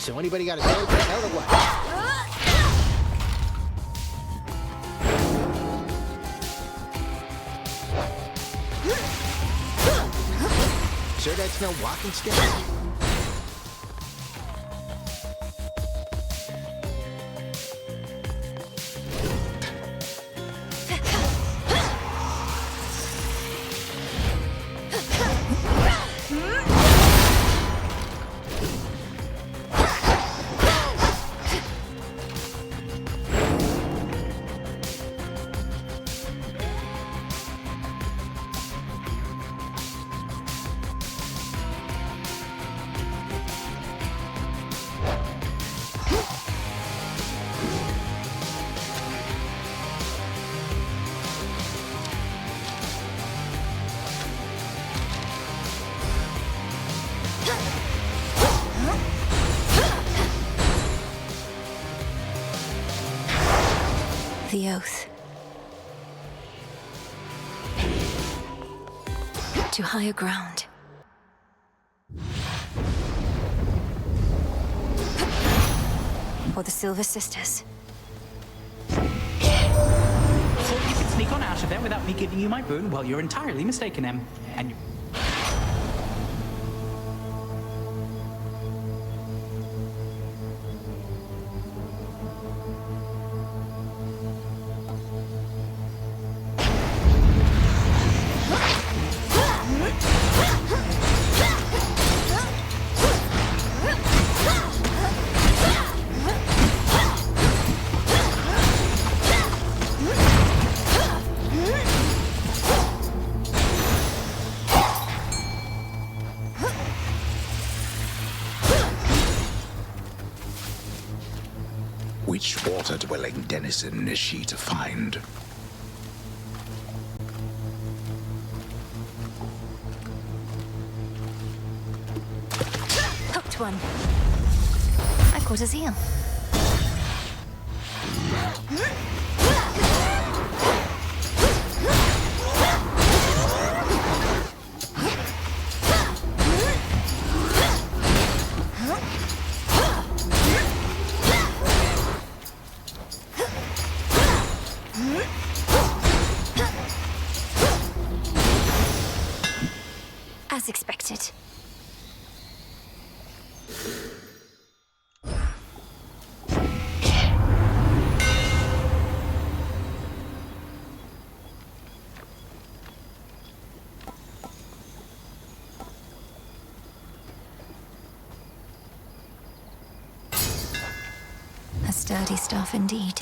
So anybody got a tail cut out or what? Sure that's no walking stick? The oath. To higher ground. For the Silver Sisters. So you can sneak on out of there without me giving you my boon? Well, you're entirely mistaken, Em. And you... Which water-dwelling denizen is she to find? Hooked one. I caught a seal. As expected. A sturdy staff indeed.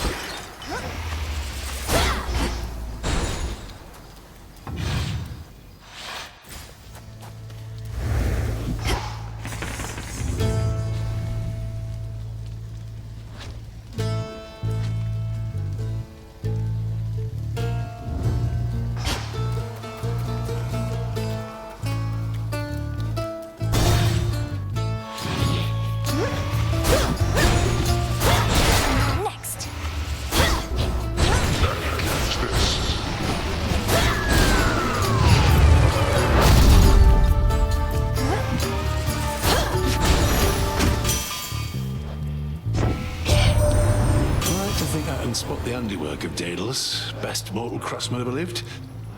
Spot the handiwork of Daedalus, best mortal craftsman ever lived.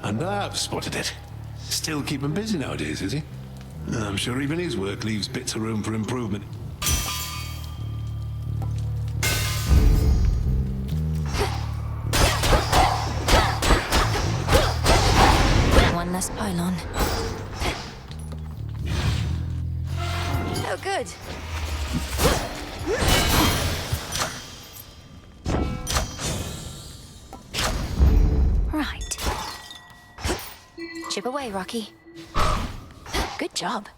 And I've spotted it. Still keep him busy nowadays, is he? I'm sure even his work leaves bits of room for improvement. One less pylon. Oh, good. Right. Chip away, Rocky. Good job.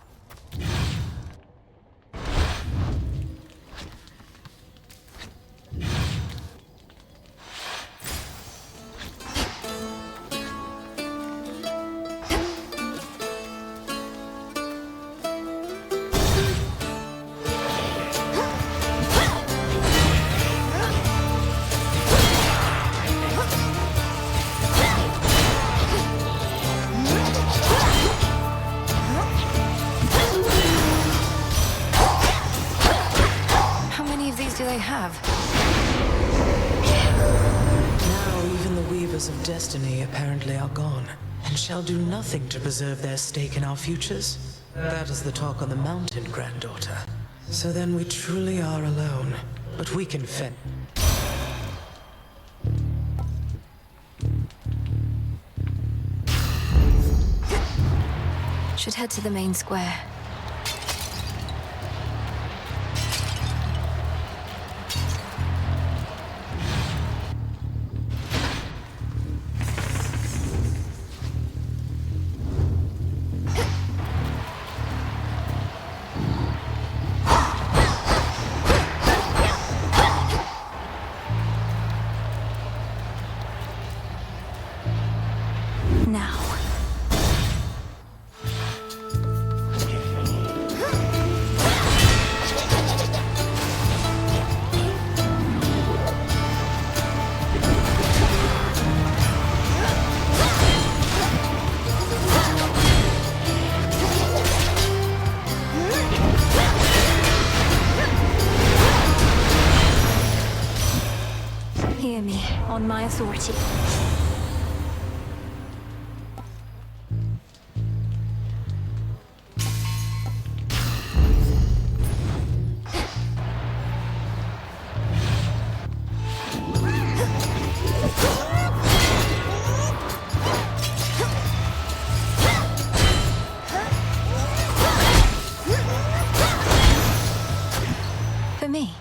Keepers of destiny apparently are gone, and shall do nothing to preserve their stake in our futures. That is the talk on the mountain, granddaughter. So then we truly are alone, but we can fend. Should head to the main square. Now. Hear me, on my authority. For me.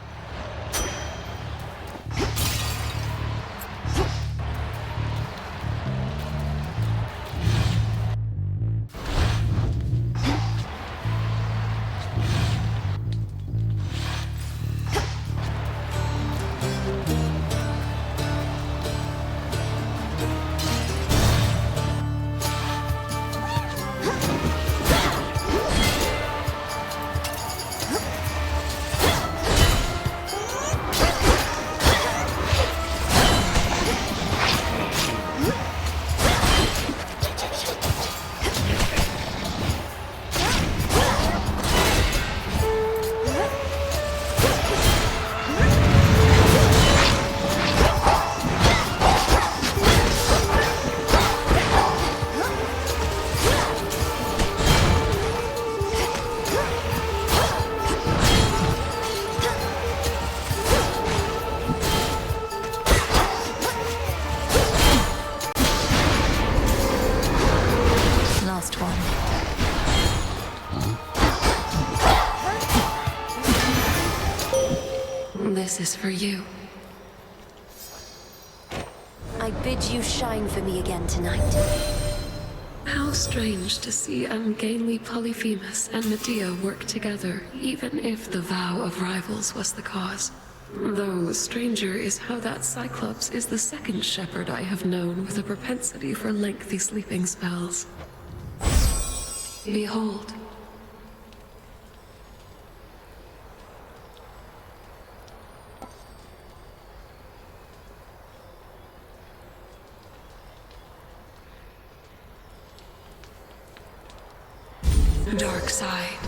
Last one. This is for you. I bid you shine for me again tonight. How strange to see ungainly Polyphemus and Medea work together, even if the vow of rivals was the cause. Though stranger is how that Cyclops is the second shepherd I have known with a propensity for lengthy sleeping spells. Behold. Dark side.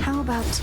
How about...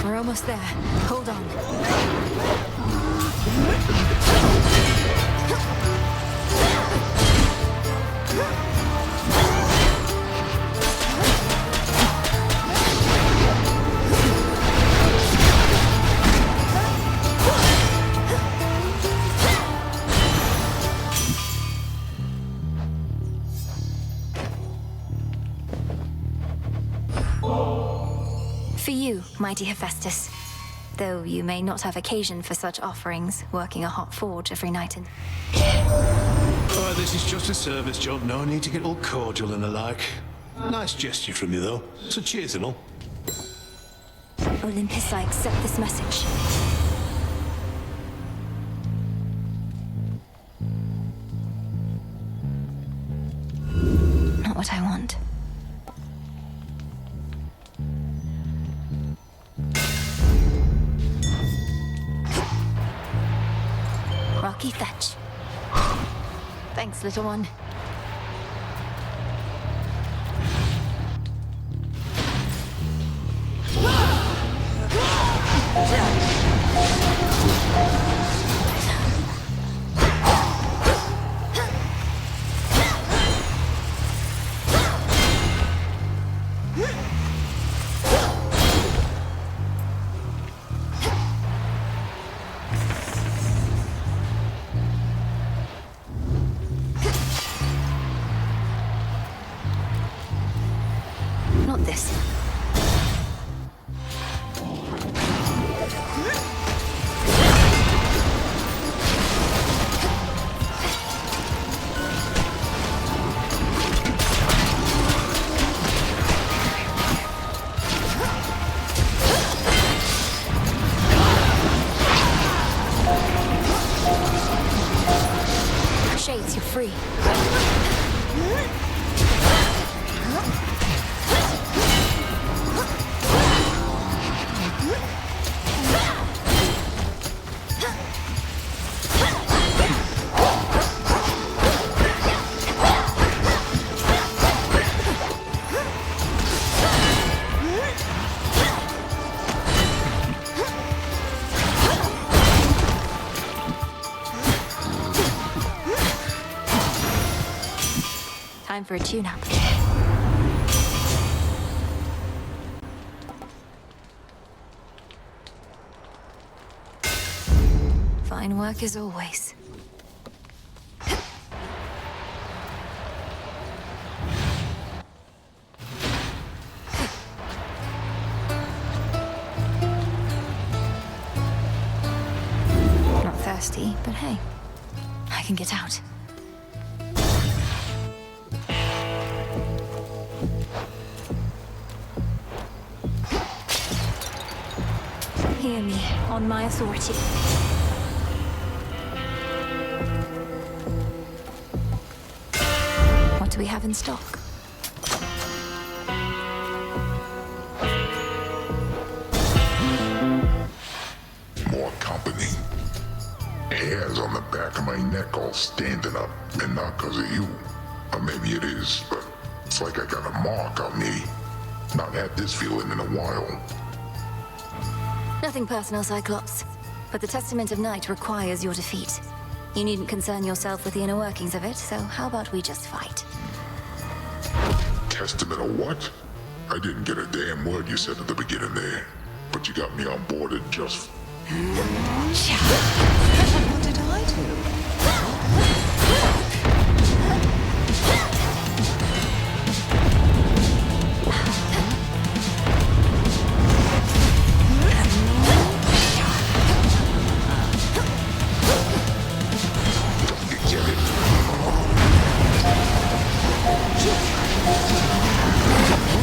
We're almost there. Hold on. For you, mighty Hephaestus. Though you may not have occasion for such offerings, working a hot forge every night and... Oh, this is just a service job. No need to get all cordial and the like. Nice gesture from you, though. So cheers and all. Olympus, I accept this message. Not what I want. Rocky fetch. Thanks, little one. Not this. Shades, you're free. Time for a tune-up. Fine work as always. Not thirsty, but hey, I can get out. Hear me, on my authority. What do we have in stock? More company. Hairs on the back of my neck all standing up, and not because of you. Or maybe it is, but it's like I got a mark on me. Not had this feeling in a while. Nothing personal, Cyclops. But the Testament of Night requires your defeat. You needn't concern yourself with the inner workings of it, so how about we just fight? Testament of what? I didn't get a damn word you said at the beginning there. But you got me on board at just... What did I do?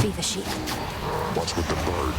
Be the sheep. What's with the bird?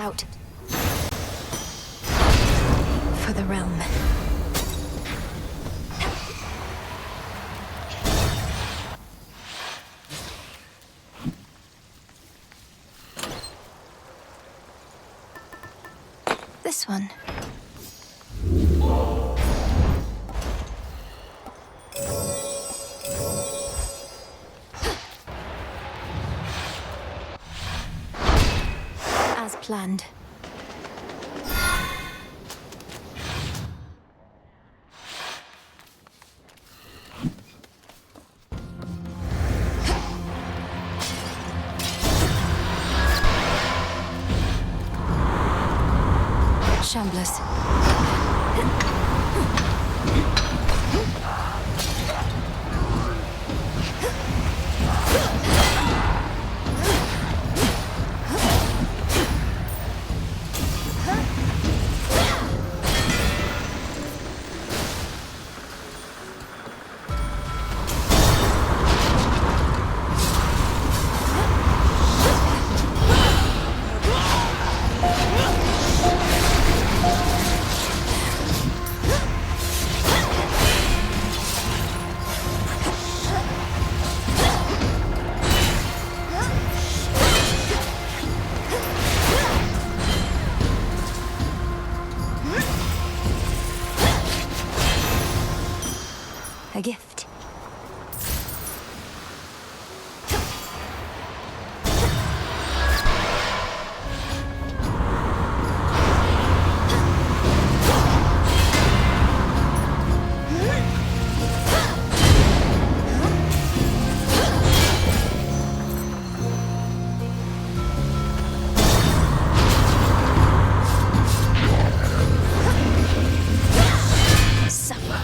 out. For the realm. This one. As planned. Shamblers. A gift. Suffer.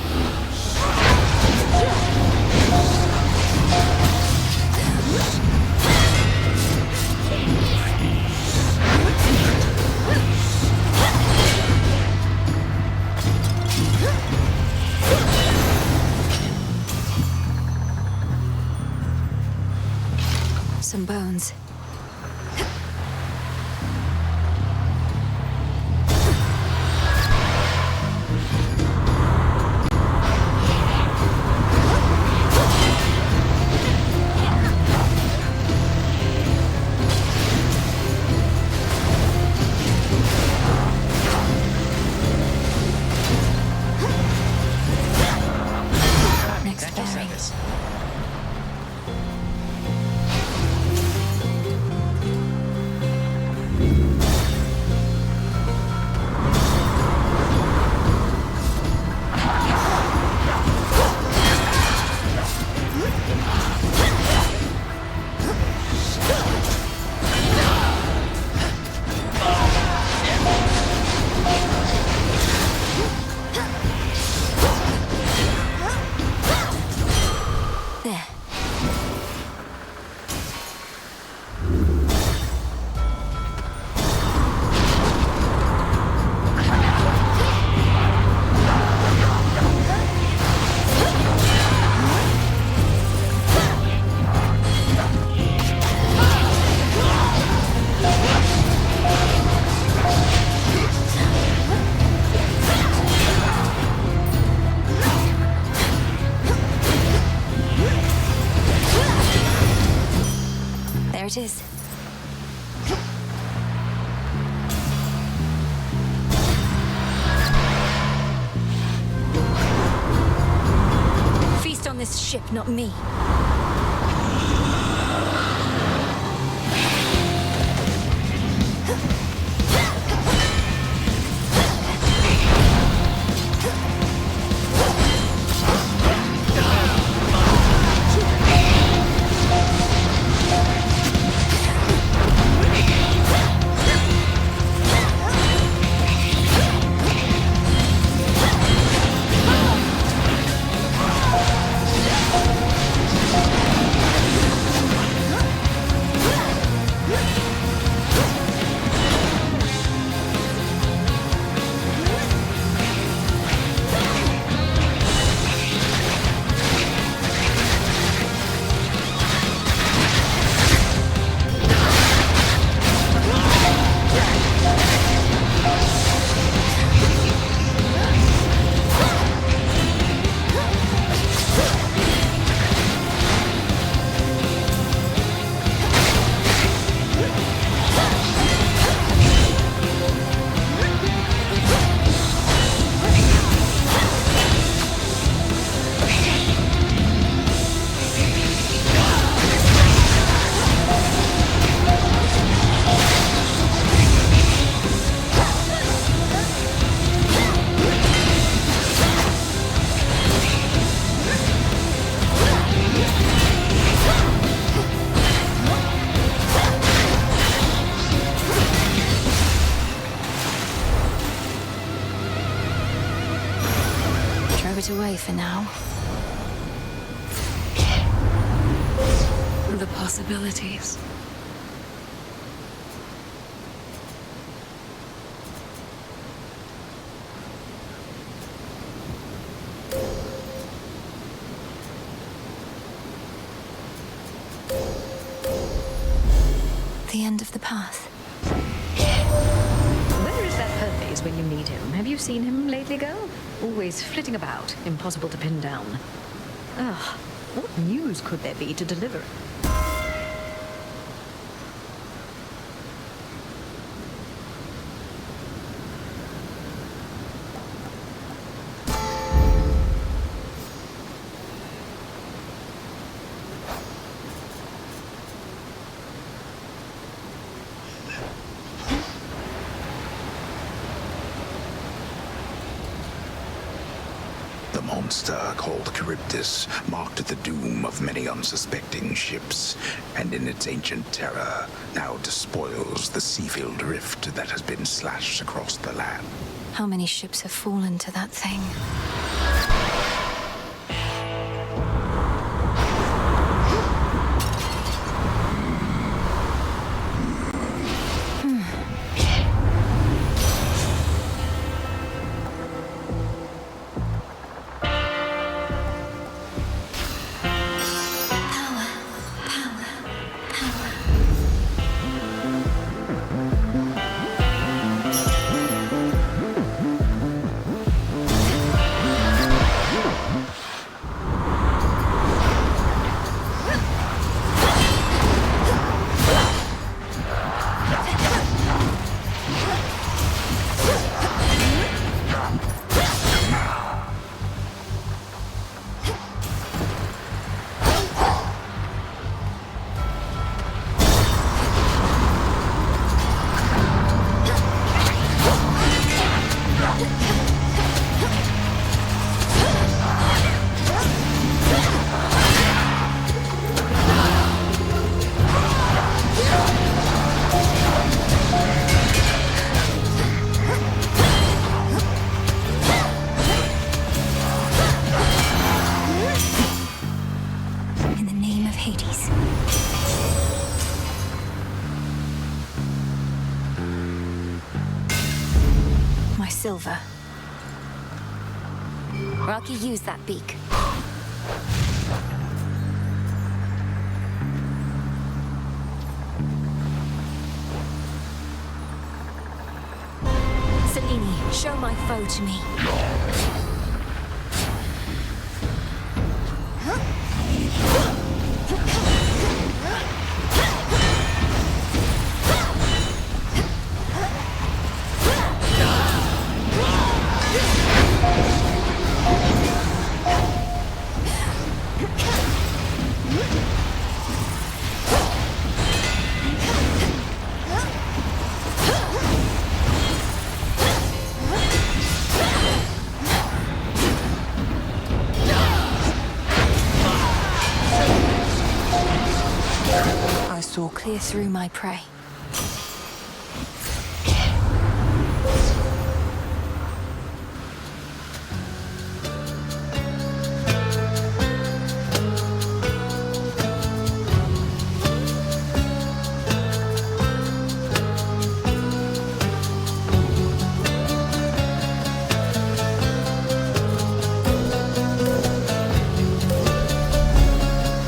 Some bones. Next At your bearing. service. There. There it is. Feast on this ship, not me. for now. The possibilities. The end of the path. Where is that Hermes when you need him? Have you seen him lately, girl? Always flitting about, impossible to pin down. Ah, what news could there be to deliver? The monster called Charybdis marked the doom of many unsuspecting ships, and in its ancient terror now despoils the sea-filled rift that has been slashed across the land. How many ships have fallen to that thing? Silver. Rocky, use that beak. Selene, show my foe to me. I saw clear through my prey.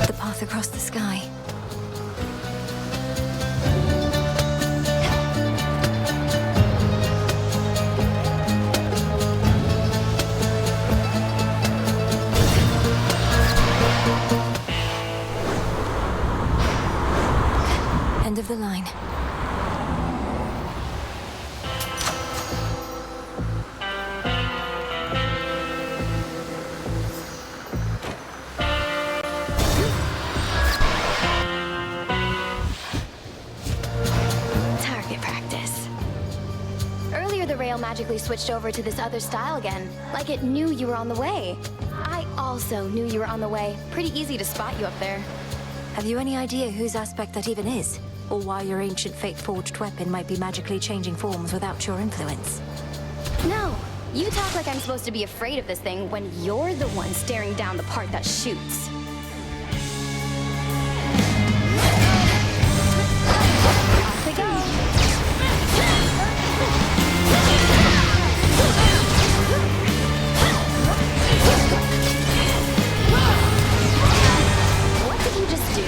The path across the sky. End of the line. Target practice. Earlier the rail magically switched over to this other style again, like it knew you were on the way. I also knew you were on the way. Pretty easy to spot you up there. Have you any idea whose aspect that even is? Or why your ancient fate-forged weapon might be magically changing forms without your influence? No, You talk like I'm supposed to be afraid of this thing when you're the one staring down the part that shoots. Off we go. What did you just do?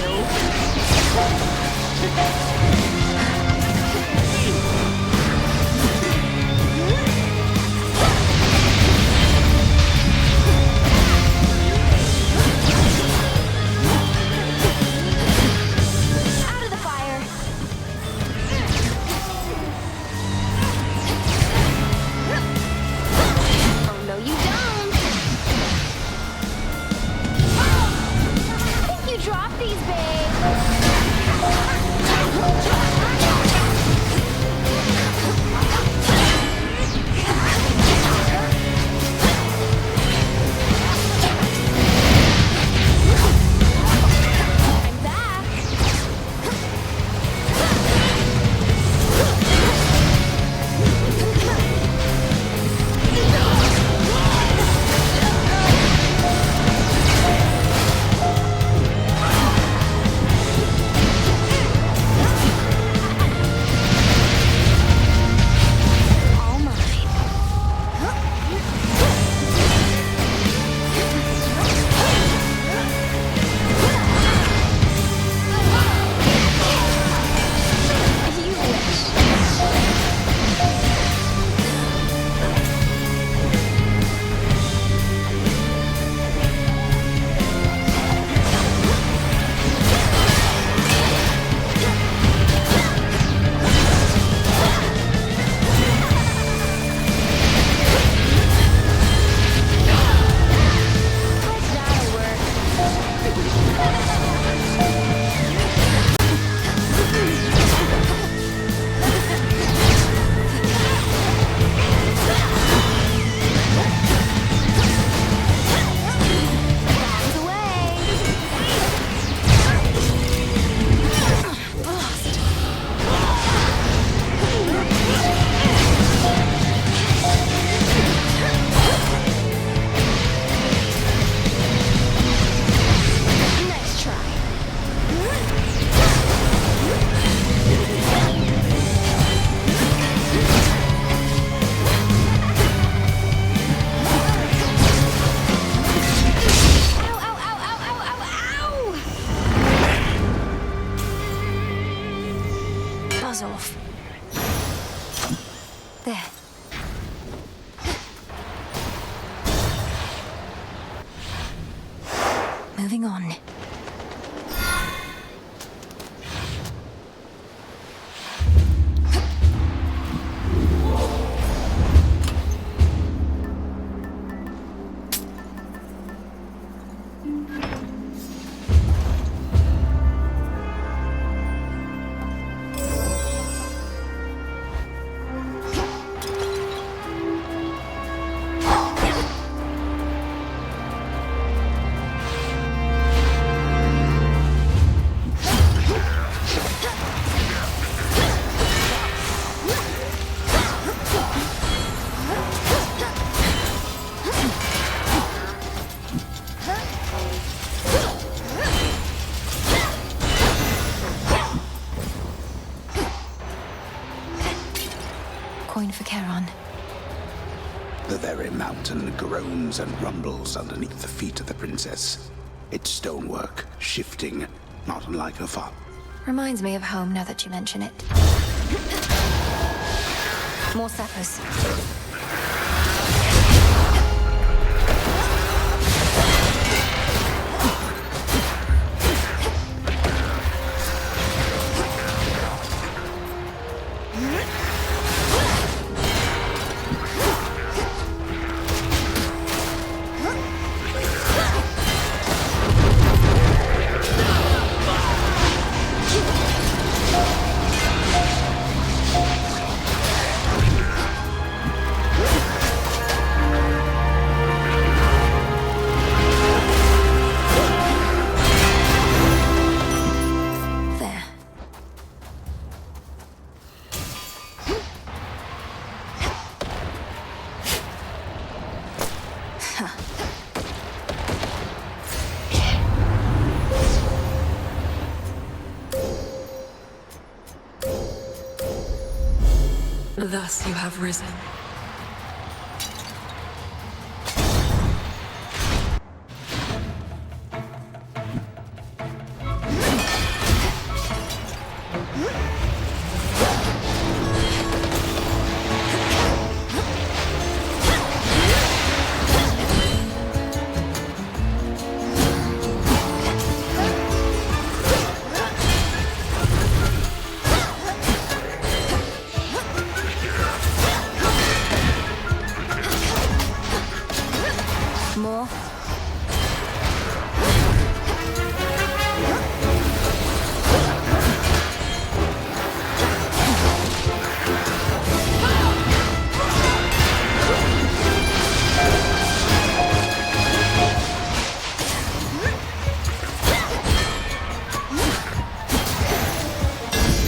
Out of the fire. Oh, no, you don't. I think you dropped these, babe. I'm back. All mine. You wish. Hope that'll work. Bombs away. Blast. Nice try. Ow, ow, ow, ow, ow, ow, ow! Buzz off. There. Moving on. Coin for Charon. The very mountain groans and rumbles underneath the feet of the princess. Its stonework shifting, not unlike her father. Reminds me of home now that you mention it. More sappers. Thus you have risen. More?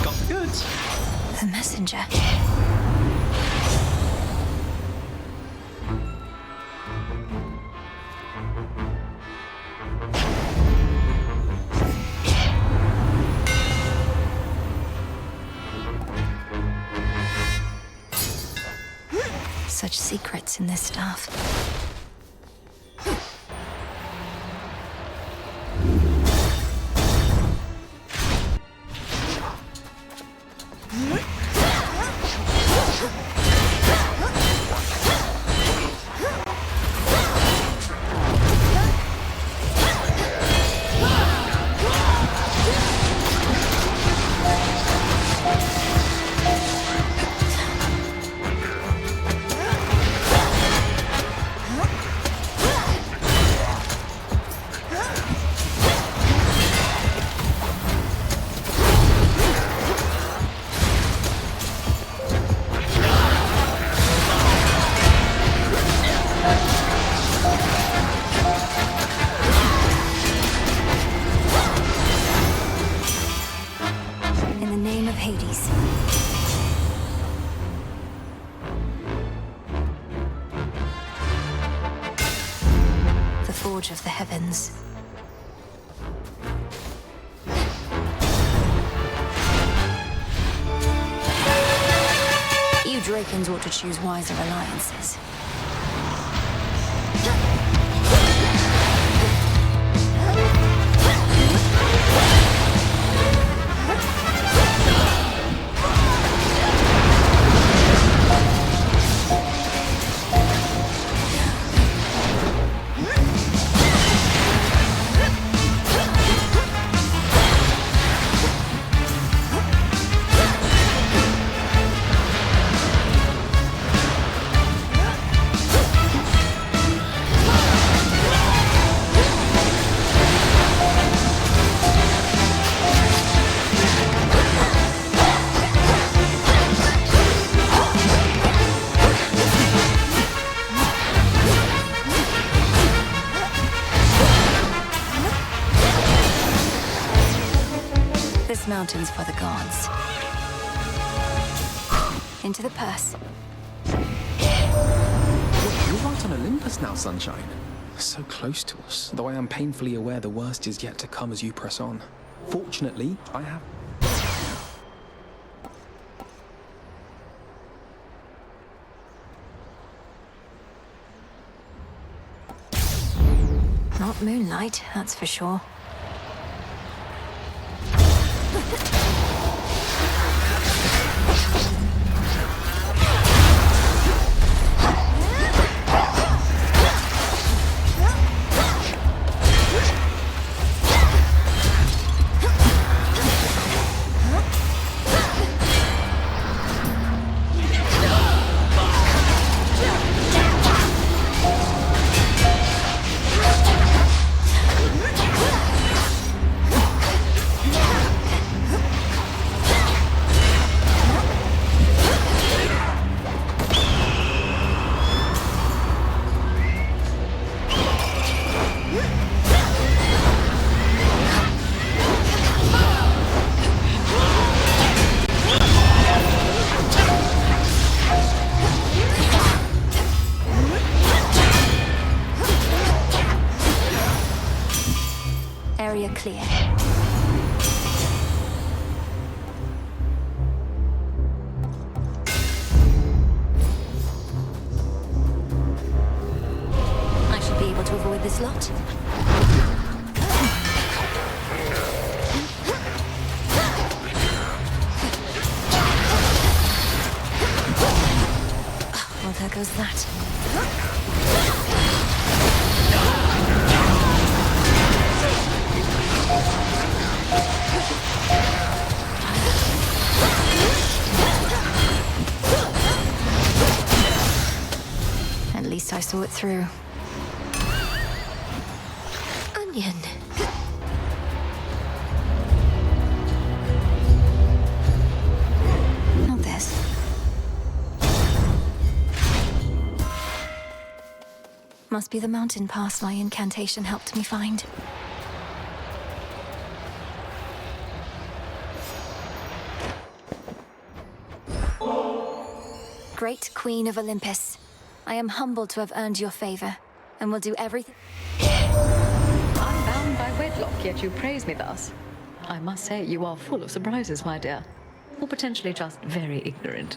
Got the goods. The messenger. Such secrets in this stuff. In the name of Hades. The forge of the heavens. You Drakens ought to choose wiser alliances. This mountain's for the gods. Into the purse. You're right on Olympus now, Sunshine. So close to us, though I am painfully aware the worst is yet to come as you press on. Fortunately, I have... Not moonlight, that's for sure. Area clear. this lot? Well, there goes that. At least I saw it through. Onion. Not this. Must be the mountain pass my incantation helped me find. Great Queen of Olympus, I am humbled to have earned your favor, and will do everything. I'm bound by wedlock, yet you praise me thus. I must say, you are full of surprises, my dear. Or potentially just very ignorant.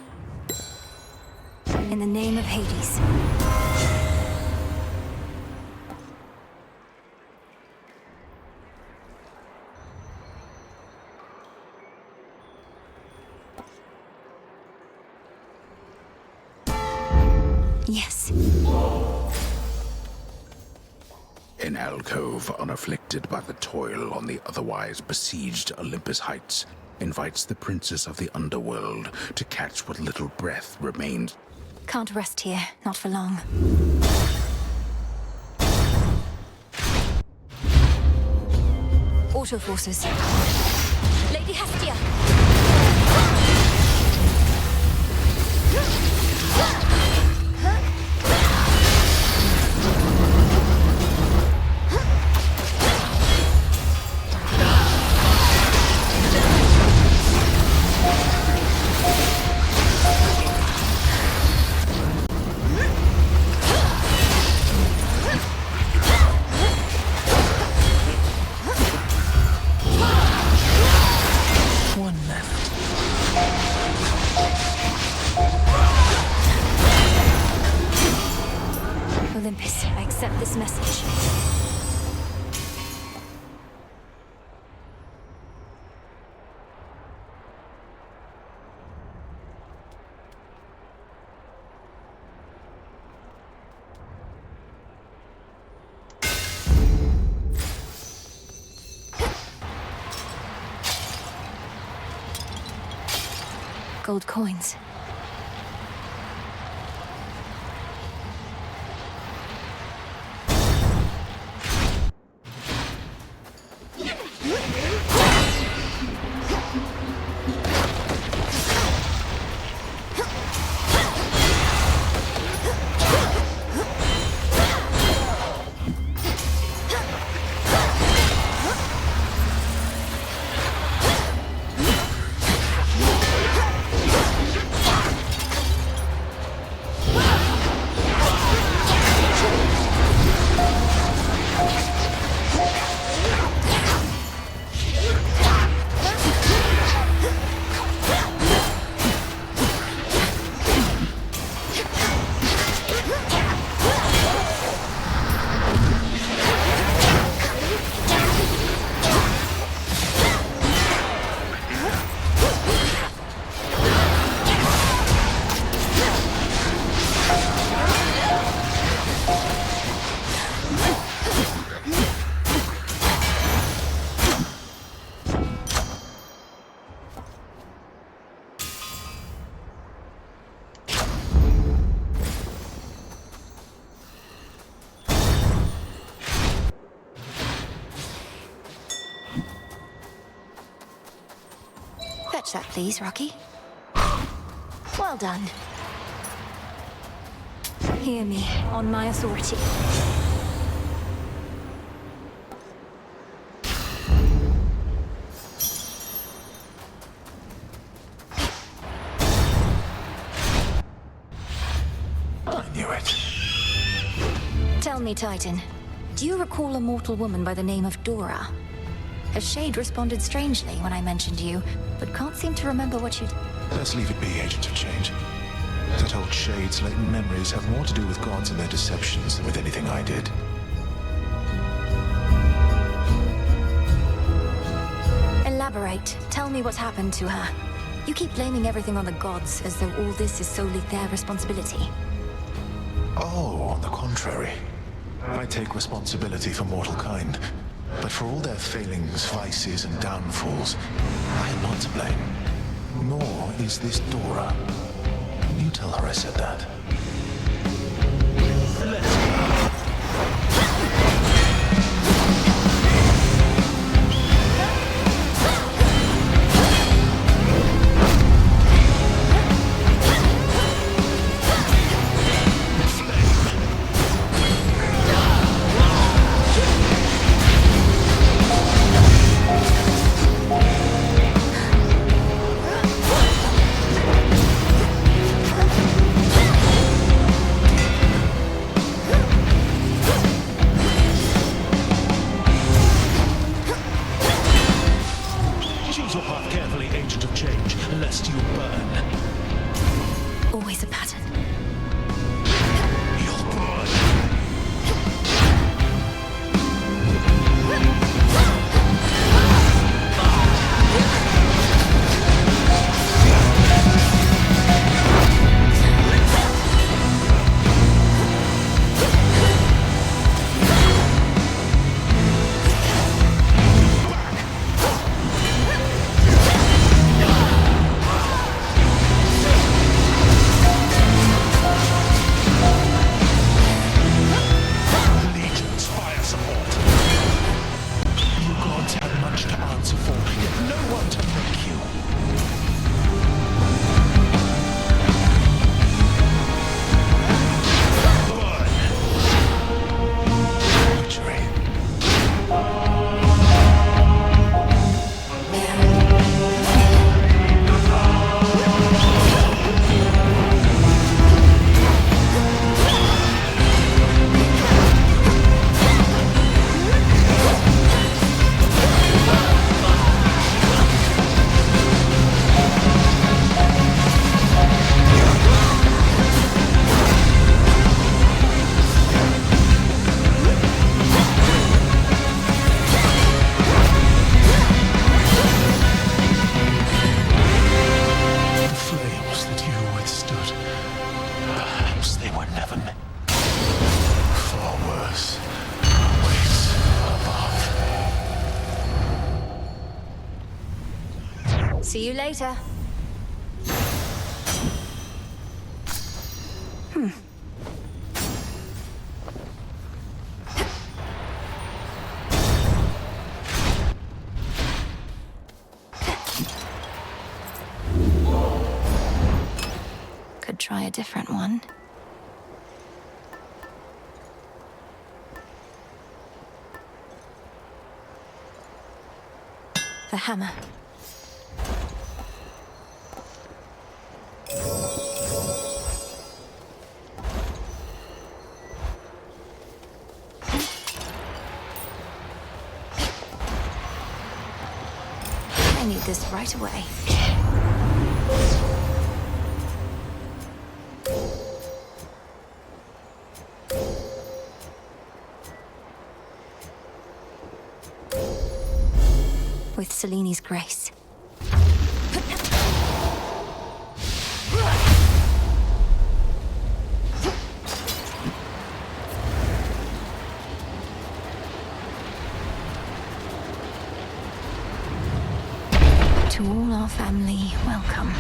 In the name of Hades. Yes. An alcove unafflicted by the toil on the otherwise besieged Olympus heights invites the princess of the underworld to catch what little breath remains. Can't rest here, not for long. Auto forces. Lady Hestia! One left. Olympus, I accept this message. Gold coins. Fetch that, please, Rocky. Well done. Hear me, on my authority. I knew it. Tell me, Titan, do you recall a mortal woman by the name of Dora? Her shade responded strangely when I mentioned you, but can't seem to remember what you'd... Let's leave it be, Agent of Change. That old shade's latent memories have more to do with gods and their deceptions than with anything I did. Elaborate. Tell me what's happened to her. You keep blaming everything on the gods, as though all this is solely their responsibility. Oh, on the contrary. I take responsibility for mortal kind. But for all their failings, vices, and downfalls, I am not to blame. Nor is this Dora. You tell her I said that. Let's go. Always a pattern. See you later. Could try a different one. The hammer. I need this right away. With Seleni's grace. To all our family, welcome.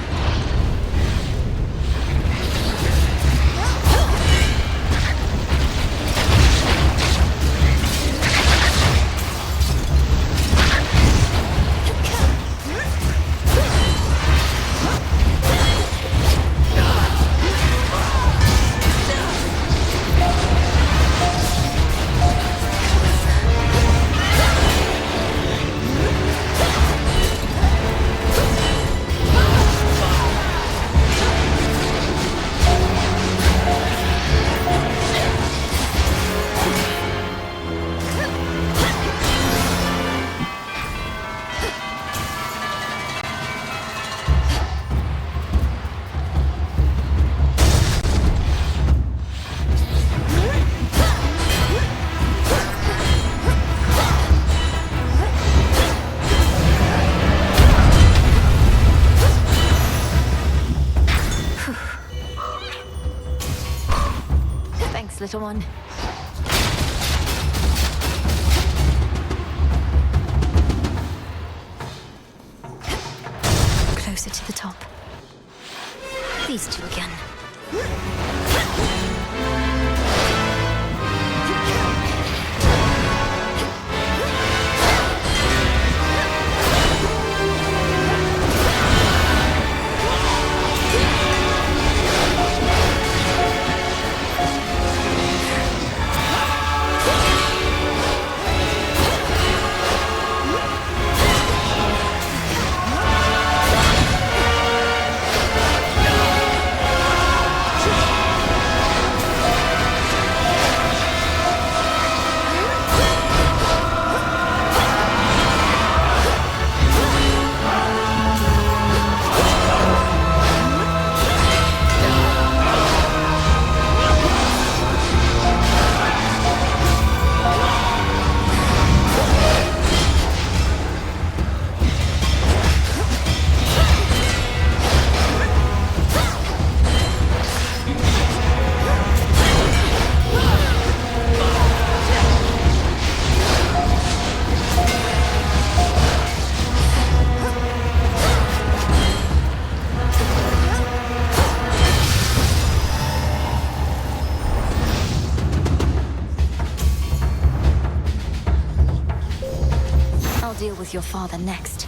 little one. Closer to the top. These two again. Deal with your father next.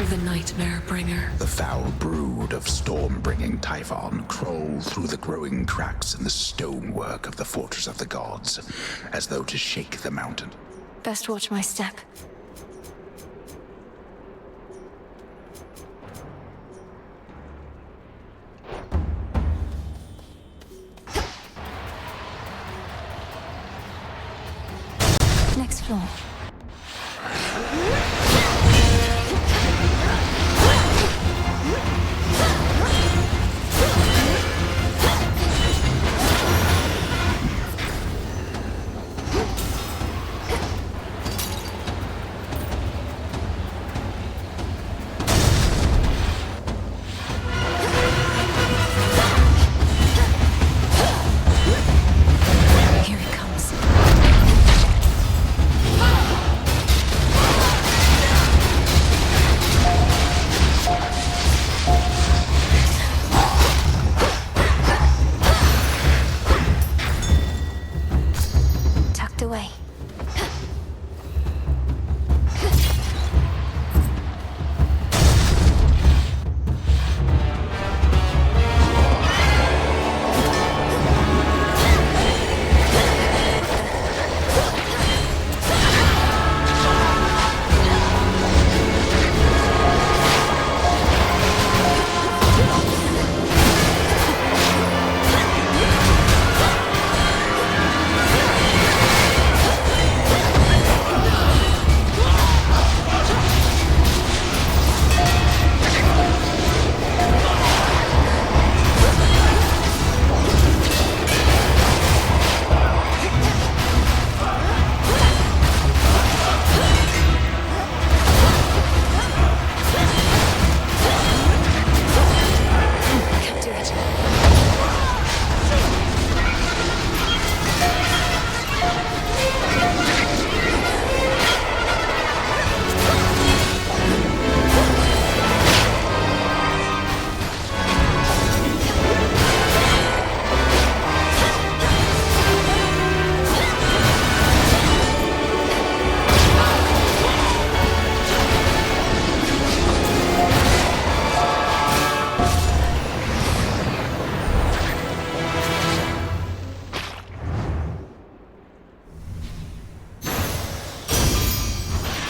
The Nightmare Bringer. The foul brood of storm-bringing Typhon crawl through the growing cracks in the stonework of the Fortress of the Gods, as though to shake the mountain. Best watch my step. Next floor.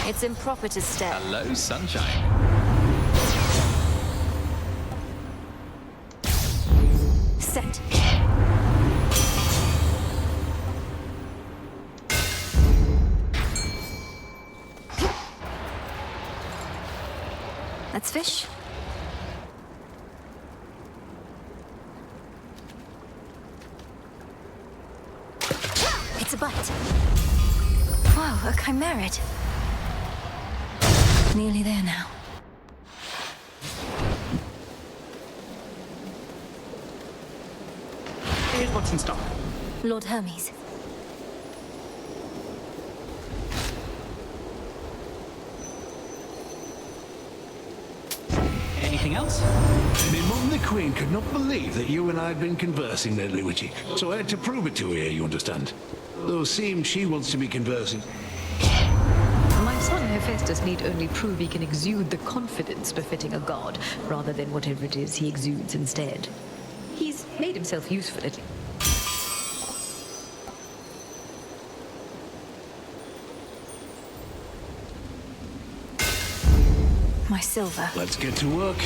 It's improper to stare. Hello, sunshine. Set. Let's fish. It's a bite. Wow, a chimerid. Nearly there now. Here's what's in stock. Lord Hermes. Anything else? My mum, the Queen, could not believe that you and I had been conversing lately, Witchy. So I had to prove it to her, you understand? Though it seems she wants to be conversing. My son Hephaestus need only prove he can exude the confidence befitting a god, rather than whatever it is he exudes instead. He's made himself useful at least. My silver. Let's get to work.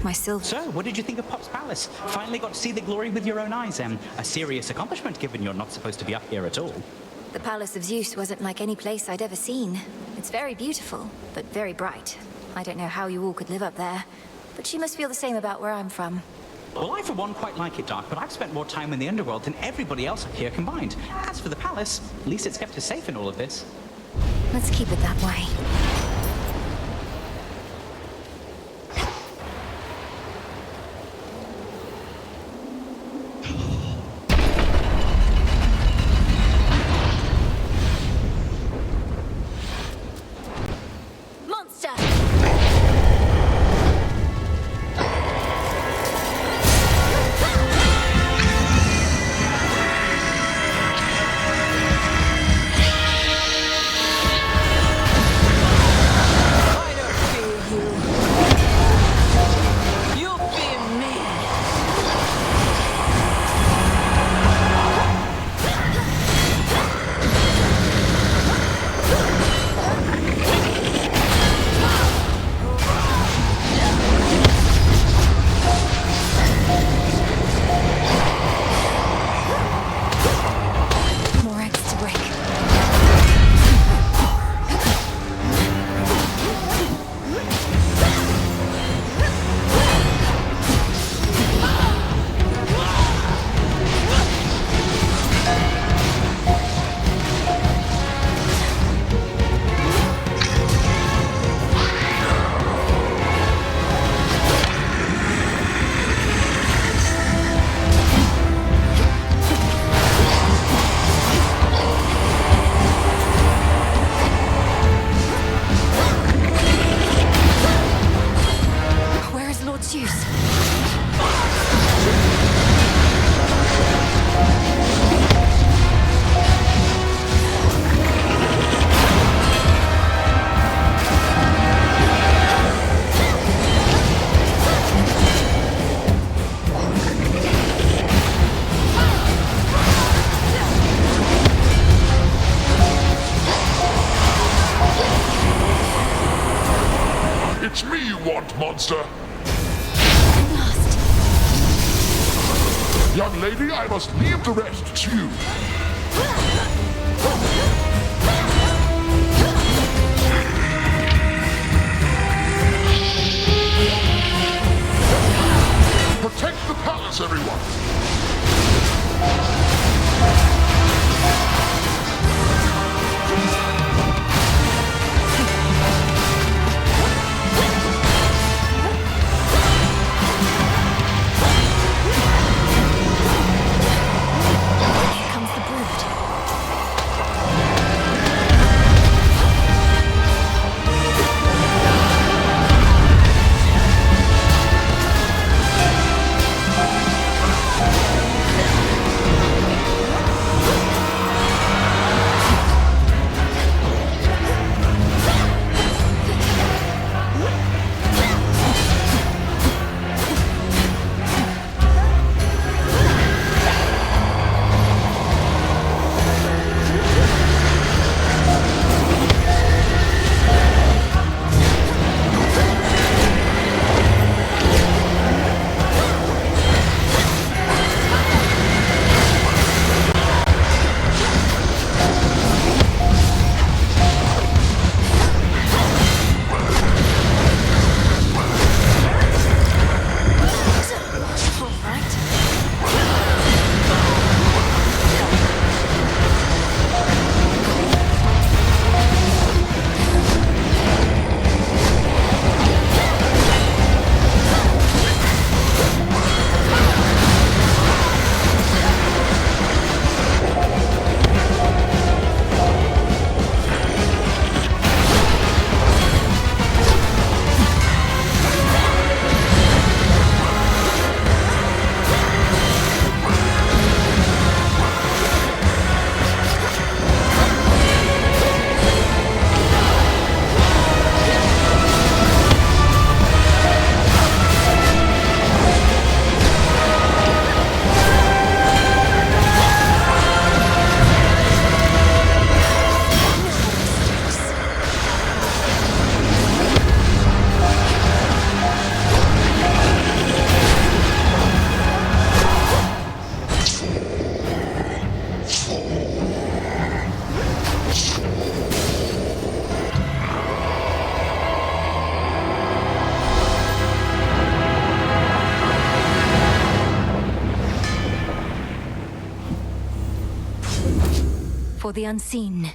My silver. So, what did you think of Pop's Palace? Finally got to see the glory with your own eyes. A serious accomplishment, given you're not supposed to be up here at all. The Palace of Zeus wasn't like any place I'd ever seen. It's very beautiful, but very bright. I don't know how you all could live up there, but you must feel the same about where I'm from. Well, I, for one, quite like it, Doc, but I've spent more time in the underworld than everybody else up here combined. As for the palace, at least it's kept us safe in all of this. Let's keep it that way. It's me you want, monster! I'm lost. Young lady, I must leave the rest to you. Protect the palace, everyone! for the unseen.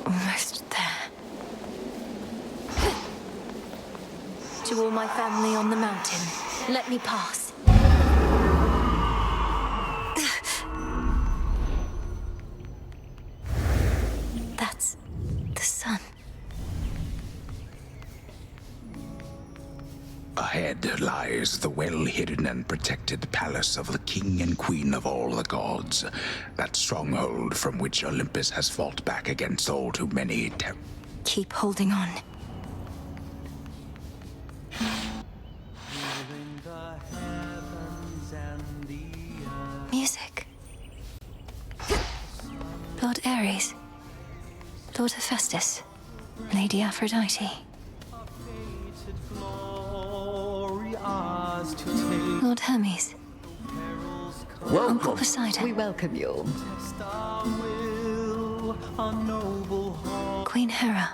Almost there. To all my family on the mountain, let me pass. That's the sun. Ahead lies the well-hidden and protected palace of the king and queen of all the gods. That stronghold from which Olympus has fought back against all too many Keep holding on. Music. Lord Ares. Lord Hephaestus. Lady Aphrodite. Lord Hermes. Uncle Poseidon. We welcome you. Queen Hera.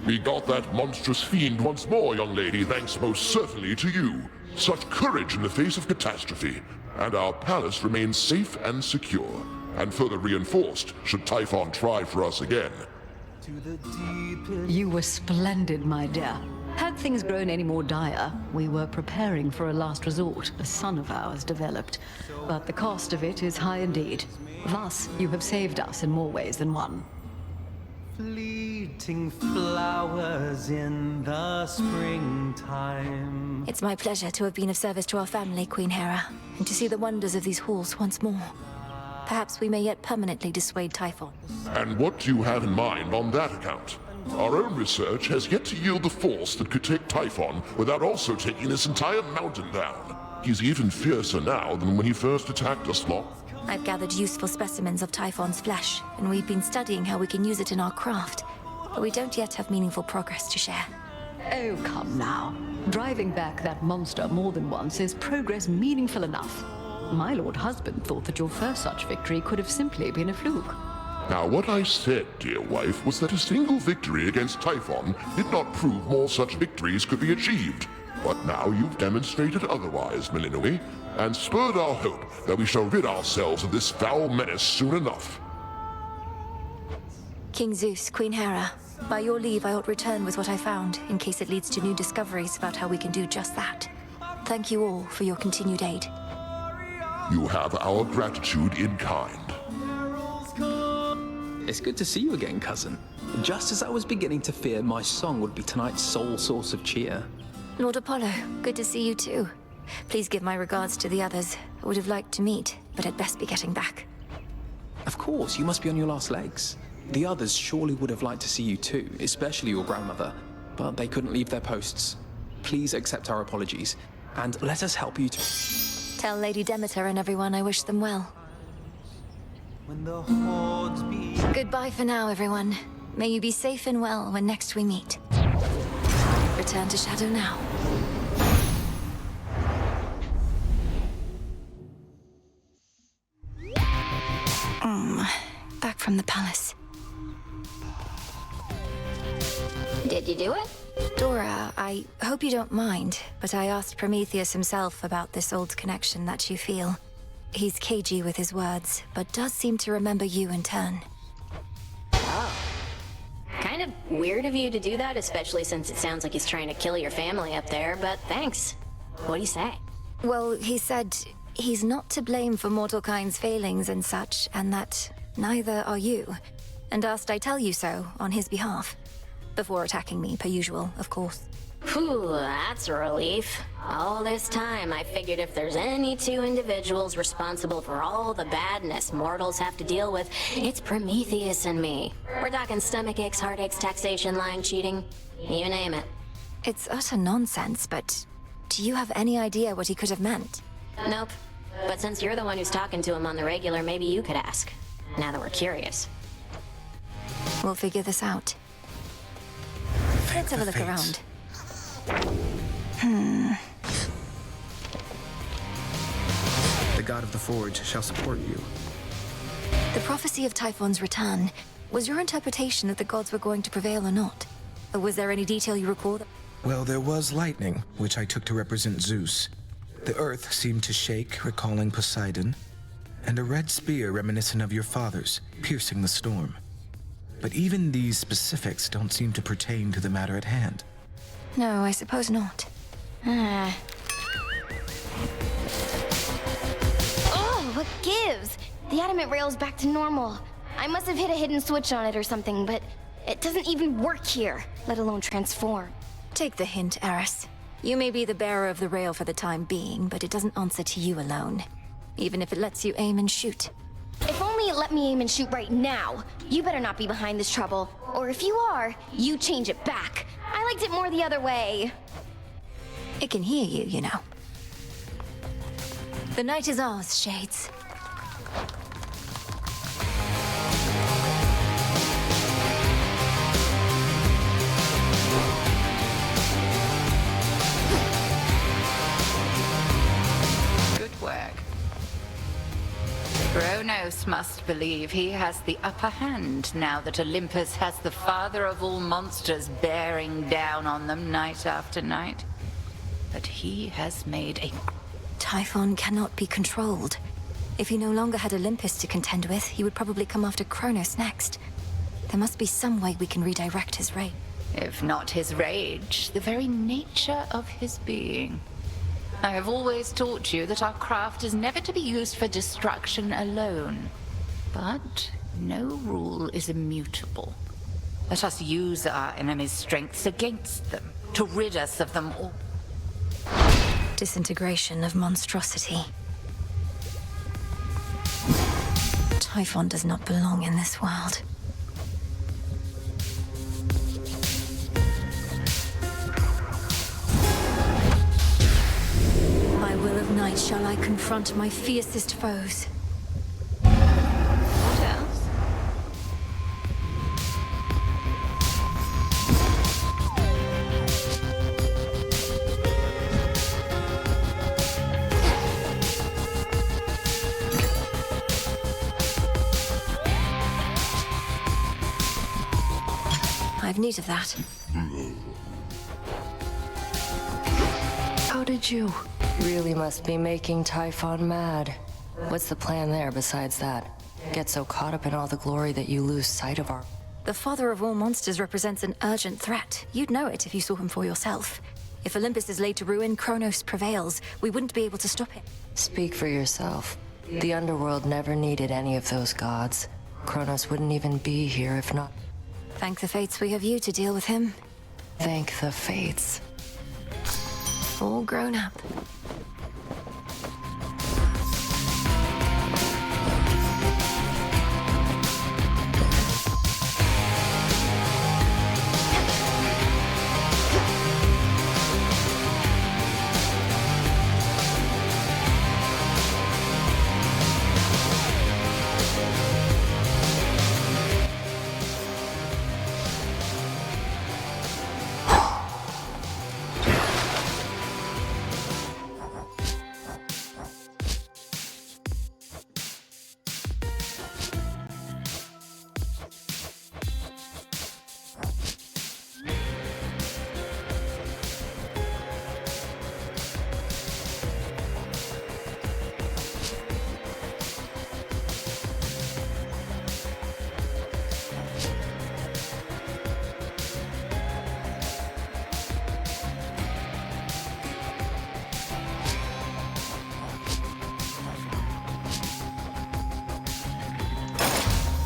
We got that monstrous fiend once more, young lady, thanks most certainly to you. Such courage in the face of catastrophe. And our palace remains safe and secure, and further reinforced should Typhon try for us again. You were splendid, my dear. Had things grown any more dire, we were preparing for a last resort a son of ours developed. But the cost of it is high indeed. Thus, you have saved us in more ways than one. Fleeting flowers in the springtime. It's my pleasure to have been of service to our family, Queen Hera, and to see the wonders of these halls once more. Perhaps we may yet permanently dissuade Typhon. And what do you have in mind on that account? Our own research has yet to yield the force that could take Typhon without also taking this entire mountain down. He's even fiercer now than when he first attacked us, Lock. I've gathered useful specimens of Typhon's flesh, and we've been studying how we can use it in our craft. But we don't yet have meaningful progress to share. Oh, come now. Driving back that monster more than once is progress meaningful enough. My lord husband thought that your first such victory could have simply been a fluke. Now, what I said, dear wife, was that a single victory against Typhon did not prove more such victories could be achieved. But now you've demonstrated otherwise, Melinoi, and spurred our hope that we shall rid ourselves of this foul menace soon enough. King Zeus, Queen Hera, by your leave I ought return with what I found, in case it leads to new discoveries about how we can do just that. Thank you all for your continued aid. You have our gratitude in kind. It's good to see you again, cousin. Just as I was beginning to fear my song would be tonight's sole source of cheer. Lord Apollo, good to see you too. Please give my regards to the others. I would have liked to meet, but I'd best be getting back. Of course, you must be on your last legs. The others surely would have liked to see you too, especially your grandmother, but they couldn't leave their posts. Please accept our apologies, and let us help you to... Tell Lady Demeter and everyone I wish them well. When the hordes be... Goodbye for now, everyone. May you be safe and well when next we meet. Return to Shadow now. Back from the palace. Did you do it? Dora, I hope you don't mind, but I asked Prometheus himself about this old connection that you feel. He's cagey with his words, but does seem to remember you in turn. Oh. Kind of weird of you to do that, especially since it sounds like he's trying to kill your family up there, but thanks. What do you say? Well, he said he's not to blame for mortal kind's failings and such, and that neither are you, and asked I tell you so on his behalf. Before attacking me, per usual, of course. Whew, that's a relief. All this time, I figured if there's any two individuals responsible for all the badness mortals have to deal with, it's Prometheus and me. We're talking stomach aches, heartaches, taxation, lying, cheating, you name it. It's utter nonsense, but do you have any idea what he could have meant? Nope. But since you're the one who's talking to him on the regular, maybe you could ask. Now that we're curious. We'll figure this out. Let's have a look around. Forge shall support you. The prophecy of Typhon's return. Was your interpretation that the gods were going to prevail or not? Or was there any detail you recall? Well, there was lightning, which I took to represent Zeus. The earth seemed to shake, recalling Poseidon, and a red spear reminiscent of your father's, piercing the storm. But even these specifics don't seem to pertain to the matter at hand. No, I suppose not. Oh, what gives? The adamant rail's back to normal. I must have hit a hidden switch on it or something, but it doesn't even work here, let alone transform. Take the hint, Eris. You may be the bearer of the rail for the time being, but it doesn't answer to you alone. Even if it lets you aim and shoot. If only it let me aim and shoot right now. You better not be behind this trouble. Or if you are, you change it back. I liked it more the other way. It can hear you, you know. The night is ours, Shades. Good work. Kronos must believe he has the upper hand now that Olympus has the father of all monsters bearing down on them night after night. But he has made a... Typhon cannot be controlled. If he no longer had Olympus to contend with, he would probably come after Kronos next. There must be some way we can redirect his rage. If not his rage, the very nature of his being. I have always taught you that our craft is never to be used for destruction alone. But no rule is immutable. Let us use our enemy's strengths against them, to rid us of them all. Disintegration of monstrosity. Typhon does not belong in this world. By will of night shall I confront my fiercest foes. What else? I've need of that. How did you? Really must be making Typhon mad. What's the plan there besides that? Get so caught up in all the glory that you lose sight of our... The father of all monsters represents an urgent threat. You'd know it if you saw him for yourself. If Olympus is laid to ruin, Kronos prevails. We wouldn't be able to stop it. Speak for yourself. The underworld never needed any of those gods. Kronos wouldn't even be here if not... Thank the fates we have you to deal with him. Thank the fates. All grown up.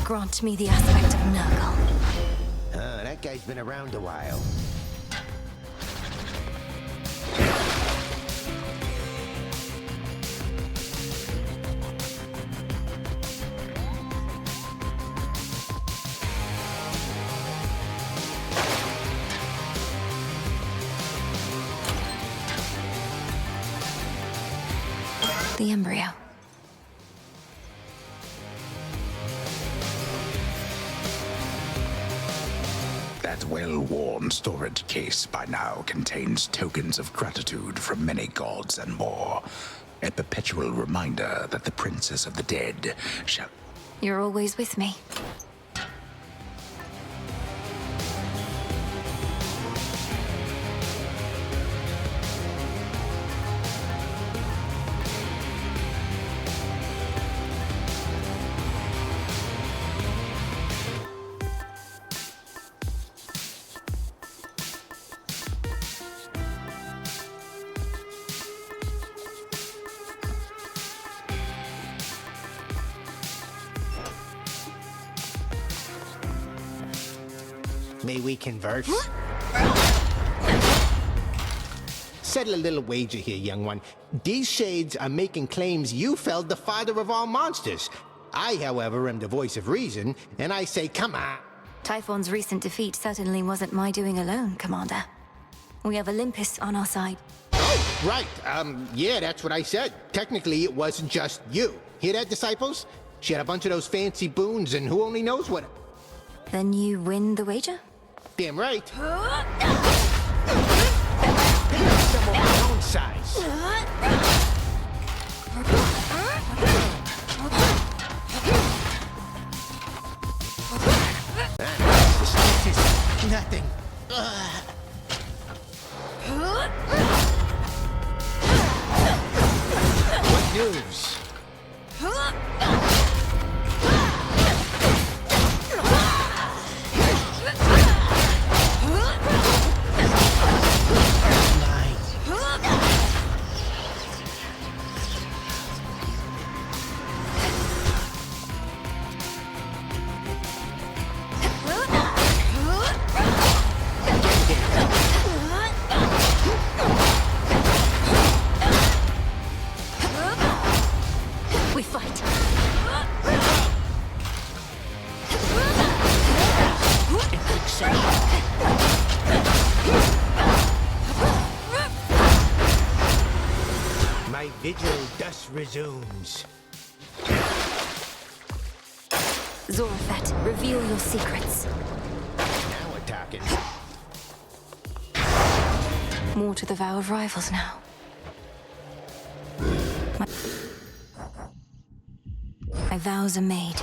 Grant me the aspect of Nurgle. That guy's been around a while. The embryo. That well-worn storage case by now contains tokens of gratitude from many gods and more. a perpetual reminder that the princess of the dead shall... You're always with me. May we converse? Settle a little wager here, young one. These shades are making claims you felled the father of all monsters. I, however, am the voice of reason, and I say, come on. Typhon's recent defeat certainly wasn't my doing alone, Commander. We have Olympus on our side. Oh, right. Yeah, that's what I said. Technically, it wasn't just you. Hear that, disciples? She had a bunch of those fancy boons, and who only knows what... Then you win the wager? Damn right. Someone my own size. The slightest nothing. What news? We fight. My vigil thus resumes. Zorafet, reveal your secrets. Now we're talking. More to the vow of rivals now. My vows are made.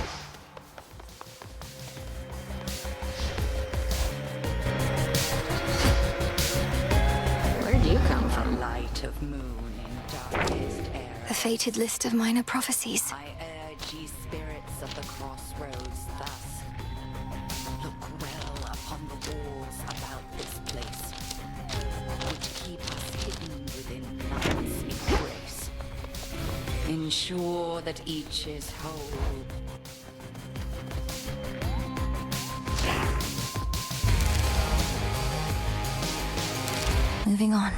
Where'd you come from? Light of moon in darkest air. The fated list of minor prophecies. I urge ye spirits of the crossroads thus. Look well upon the walls about this place, which keep us hidden within night's embrace. Ensure that each is whole. Moving on.